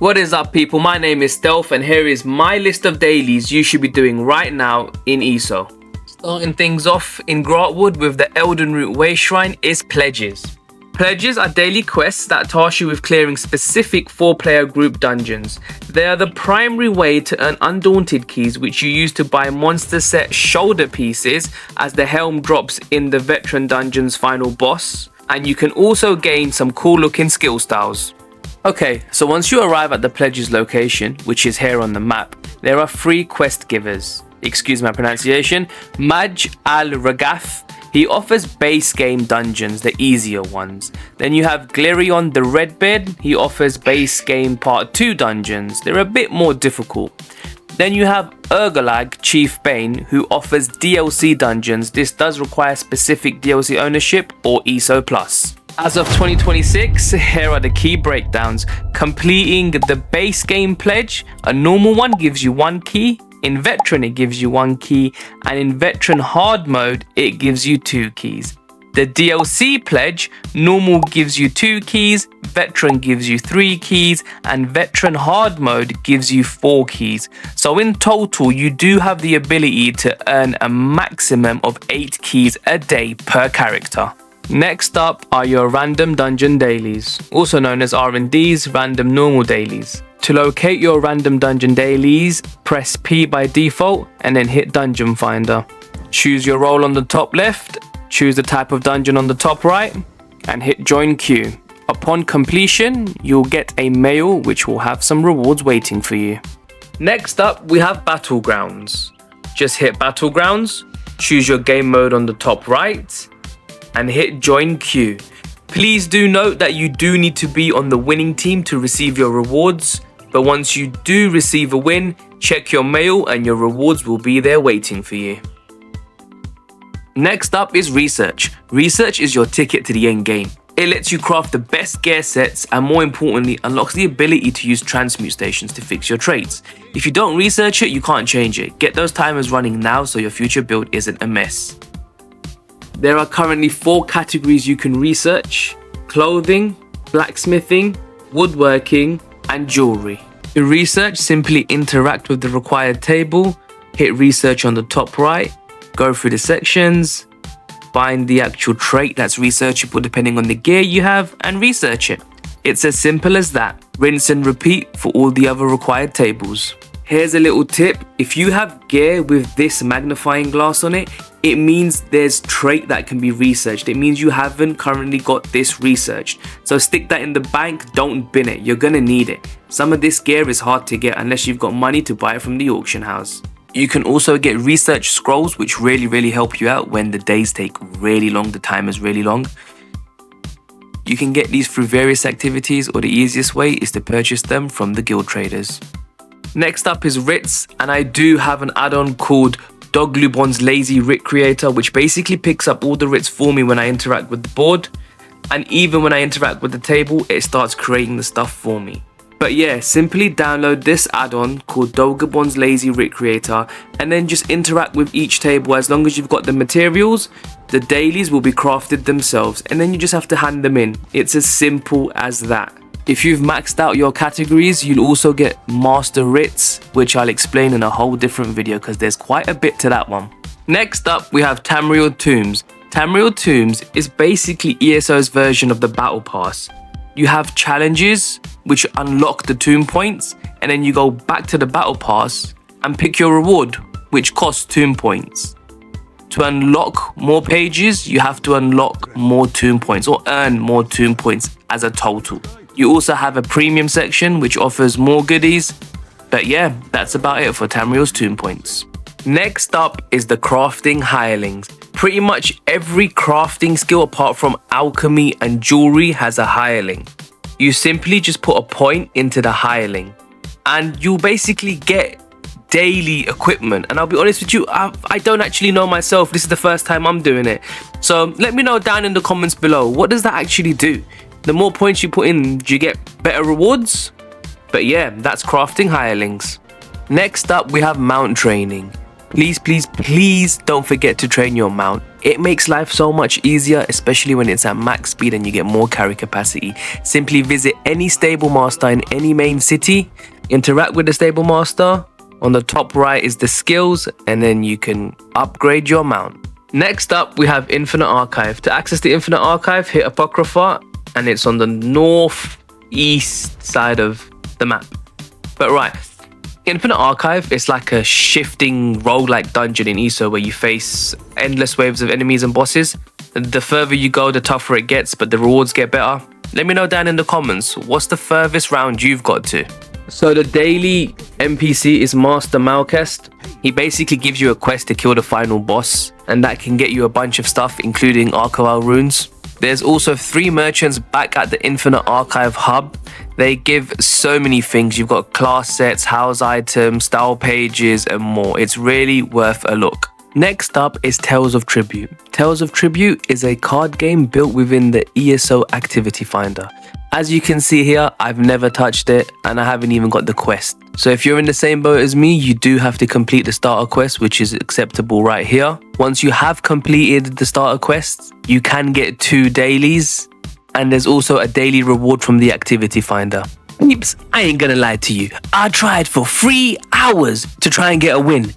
What is up, people? My name is Stealth and here is my list of dailies you should be doing right now in ESO. Starting things off in Grantwood with the Elden Root Way Shrine is Pledges. Pledges are daily quests that task you with clearing specific 4-player group dungeons. They are the primary way to earn Undaunted keys, which you use to buy monster set shoulder pieces as the helm drops in the veteran dungeon's final boss, and you can also gain some cool looking skill styles. Okay, so once you arrive at the Pledges location, which is here on the map, there are 3 quest givers. Excuse my pronunciation. Maj al-Ragath. He offers base game dungeons, the easier ones. Then you have Glirion the Redbeard. He offers base game part 2 dungeons. They're a bit more difficult. Then you have Urgalag Chief Bane, who offers DLC dungeons. This does require specific DLC ownership or ESO+. As of 2026, here are the key breakdowns. Completing the base game pledge, a normal one gives you 1 key. In Veteran, it gives you 1 key, and in Veteran Hard Mode, it gives you 2 keys. The DLC pledge, normal gives you 2 keys, Veteran gives you 3 keys, and Veteran Hard Mode gives you 4 keys. So in total, you do have the ability to earn a maximum of 8 keys a day per character. Next up are your random dungeon dailies, also known as R&Ds, random normal dailies. To locate your random dungeon dailies, press P by default and then hit Dungeon Finder. Choose your role on the top left, choose the type of dungeon on the top right, and hit Join Queue. Upon completion, you'll get a mail which will have some rewards waiting for you. Next up, we have Battlegrounds. Just hit Battlegrounds, choose your game mode on the top right, and hit Join Queue. Please do note that you do need to be on the winning team to receive your rewards. But once you do receive a win, check your mail and your rewards will be there waiting for you. Next up is Research. Research is your ticket to the end game. It lets you craft the best gear sets and, more importantly, unlocks the ability to use transmute stations to fix your trades. If you don't research it, you can't change it. Get those timers running now so your future build isn't a mess. There are currently 4 categories you can research: clothing, blacksmithing, woodworking, and jewelry. To research, simply interact with the required table, hit research on the top right, go through the sections, find the actual trait that's researchable depending on the gear you have, and research it. It's as simple as that. Rinse and repeat for all the other required tables. Here's a little tip: if you have gear with this magnifying glass on it, it means there's trait that can be researched. It means you haven't currently got this researched. So stick that in the bank, don't bin it, you're gonna need it. Some of this gear is hard to get unless you've got money to buy it from the auction house. You can also get research scrolls, which really help you out when the days take really long, the time is really long. You can get these through various activities, or the easiest way is to purchase them from the guild traders. Next up is writs, and I do have an add-on called Doglubon's Lazy Writ Creator, which basically picks up all the writs for me when I interact with the board, and even when I interact with the table, it starts creating the stuff for me. But yeah, simply download this add-on called Doglubon's Lazy Writ Creator, and then just interact with each table. As long as you've got the materials, the dailies will be crafted themselves, and then you just have to hand them in. It's as simple as that. If you've maxed out your categories, you'll also get Master Writs, which I'll explain in a whole different video because there's quite a bit to that one. Next up, we have Tamriel Tomes. Tamriel Tomes is basically ESO's version of the Battle Pass. You have challenges, which unlock the tomb points, and then you go back to the Battle Pass and pick your reward, which costs tomb points. To unlock more pages, you have to unlock more tomb points or earn more tomb points as a total. You also have a premium section which offers more goodies. But yeah, that's about it for Tamriel's tomb points. Next up is the crafting Hirelings. Pretty much every crafting skill apart from alchemy and jewelry has a Hireling. You simply just put a point into the Hireling and you'll basically get daily equipment. And I'll be honest with you, I don't actually know myself. This is the first time I'm doing it. So let me know down in the comments below, what does that actually do? The more points you put in, do you get better rewards? But yeah, that's crafting Hirelings. Next up, we have mount training. Please don't forget to train your mount. It makes life so much easier, especially when it's at max speed and you get more carry capacity. Simply visit any stable master in any main city, interact with the stable master. On the top right is the skills, and then you can upgrade your mount. Next up, we have Infinite Archive. To access the Infinite Archive, hit Apocrypha, and it's on the northeast side of the map. But right, Infinite Archive is like a shifting roguelike dungeon in ESO where you face endless waves of enemies and bosses. The further you go, the tougher it gets, but the rewards get better. Let me know down in the comments, what's the furthest round you've got to? So the daily NPC is Master Malkest. He basically gives you a quest to kill the final boss, and that can get you a bunch of stuff, including Arcoal runes. There's also 3 merchants back at the Infinite Archive hub. They give so many things. You've got class sets, house items, style pages, and more. It's really worth a look. Next up is Tales of Tribute. Tales of Tribute is a card game built within the ESO activity finder. As you can see here, I've never touched it and I haven't even got the quest. So if you're in the same boat as me, you do have to complete the starter quest, which is acceptable right here. Once you have completed the starter quest, you can get 2 dailies, and there's also a daily reward from the activity finder. Peeps, I ain't gonna lie to you. I tried for 3 hours to try and get a win.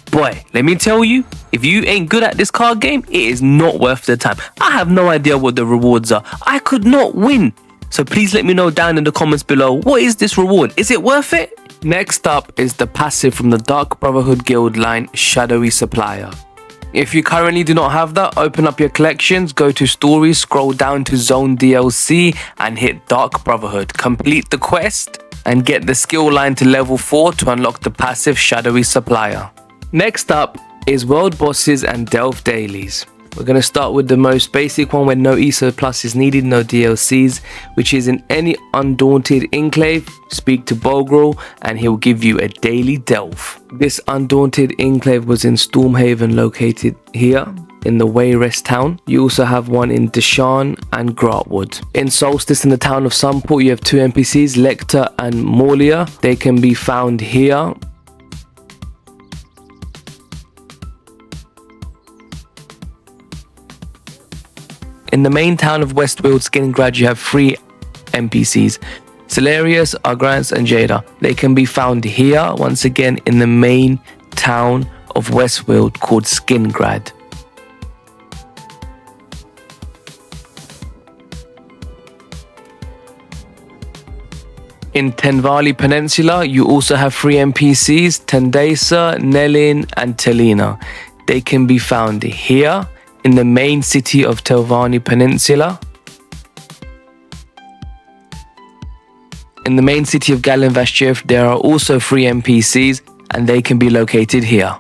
Boy, let me tell you, if you ain't good at this card game, it is not worth the time. I have no idea what the rewards are. I could not win. So please let me know down in the comments below, what is this reward? Is it worth it? Next up is the passive from the Dark Brotherhood guild line, Shadowy Supplier. If you currently do not have that, open up your collections, go to stories, scroll down to zone DLC and hit Dark Brotherhood. Complete the quest and get the skill line to level 4 to unlock the passive Shadowy Supplier. Next up is World Bosses and Delve Dailies. We're going to start with the most basic one where no ESO Plus is needed, no DLCs, which is in any Undaunted Enclave. Speak to Bogrel and he'll give you a daily delve. This Undaunted Enclave was in Stormhaven, located here in the Wayrest town. You also have one in Deshan and Gratwood. In Solstice in the town of Sunport, you have 2 NPCs, Lecter and Morlia. They can be found here. In the main town of Westfield, Skingrad, you have 3 NPCs, Celerius, Argrants and Jada. They can be found here, once again, in the main town of Westfield called Skingrad. In Tenvali Peninsula, you also have 3 NPCs, Tendesa, Nelin and Telina. They can be found here, in the main city of Telvanni Peninsula. In the main city of Galenvashchev, there are also 3 NPCs and they can be located here.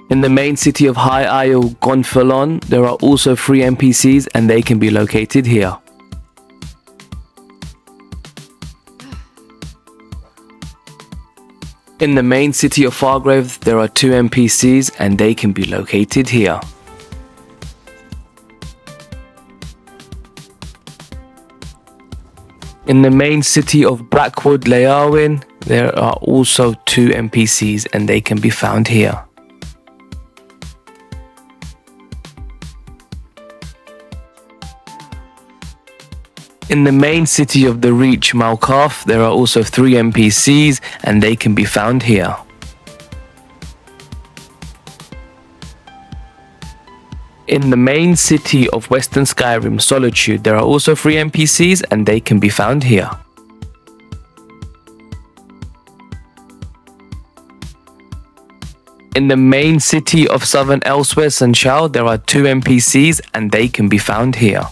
In the main city of High Isle Gonfalon, there are also 3 NPCs and they can be located here. In the main city of Fargrave, there are 2 NPCs and they can be located here. In the main city of Blackwood, Leawin, there are also 2 NPCs and they can be found here. In the main city of the Reach, Malkarth, there are also 3 NPCs and they can be found here. In the main city of Western Skyrim, Solitude, there are also 3 NPCs and they can be found here. In the main city of Southern Elsewhere, Sunshao, there are 2 NPCs and they can be found here.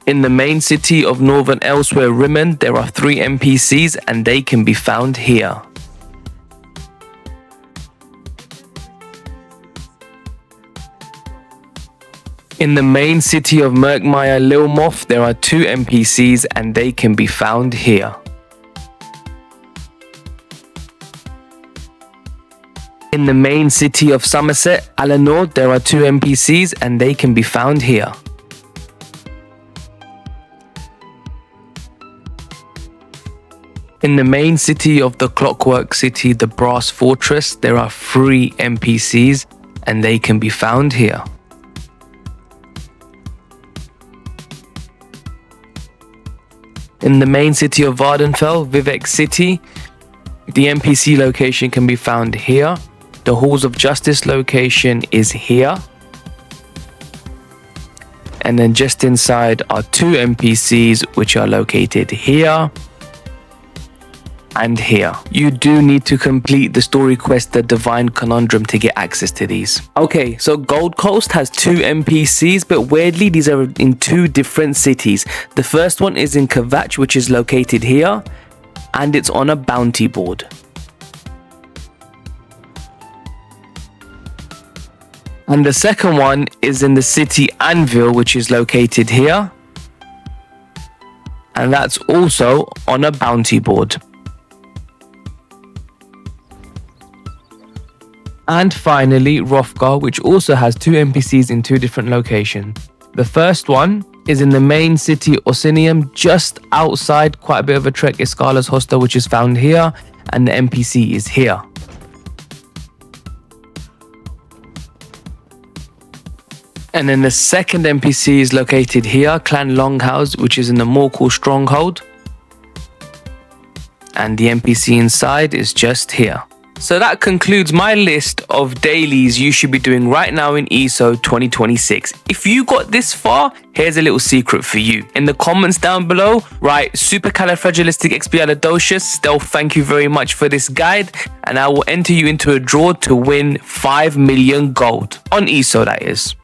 In the main city of Northern Elsewhere, Rimmen, there are 3 NPCs and they can be found here. In the main city of Murkmire, Lilmoth, there are 2 NPCs and they can be found here. In the main city of Somerset, Alanord, there are 2 NPCs and they can be found here. In the main city of the Clockwork City, the Brass Fortress, there are 3 NPCs and they can be found here. In the main city of Vardenfell, Vivek City, the NPC location can be found here. The Halls of Justice location is here. And then just inside are 2 NPCs which are located here and here. You do need to complete the story quest, The Divine Conundrum, to get access to these. Okay, so Gold Coast has 2 NPCs, but weirdly these are in 2 different cities. The first one is in Kvatch, which is located here, and it's on a bounty board. And the second one is in the city Anvil, which is located here, and that's also on a bounty board. And finally, Hrothgar, which also has 2 NPCs in 2 different locations. The first one is in the main city Orsinium, just outside quite a bit of a trek, Iskala's Hostel, which is found here, and the NPC is here. And then the second NPC is located here, Clan Longhouse, which is in the Morkel Stronghold. And the NPC inside is just here. So that concludes my list of dailies you should be doing right now in ESO 2026. If you got this far, here's a little secret for you. In the comments down below, write supercalifragilisticexpialidocious. Stealth, thank you very much for this guide, and I will enter you into a draw to win 5 million gold. On ESO, that is.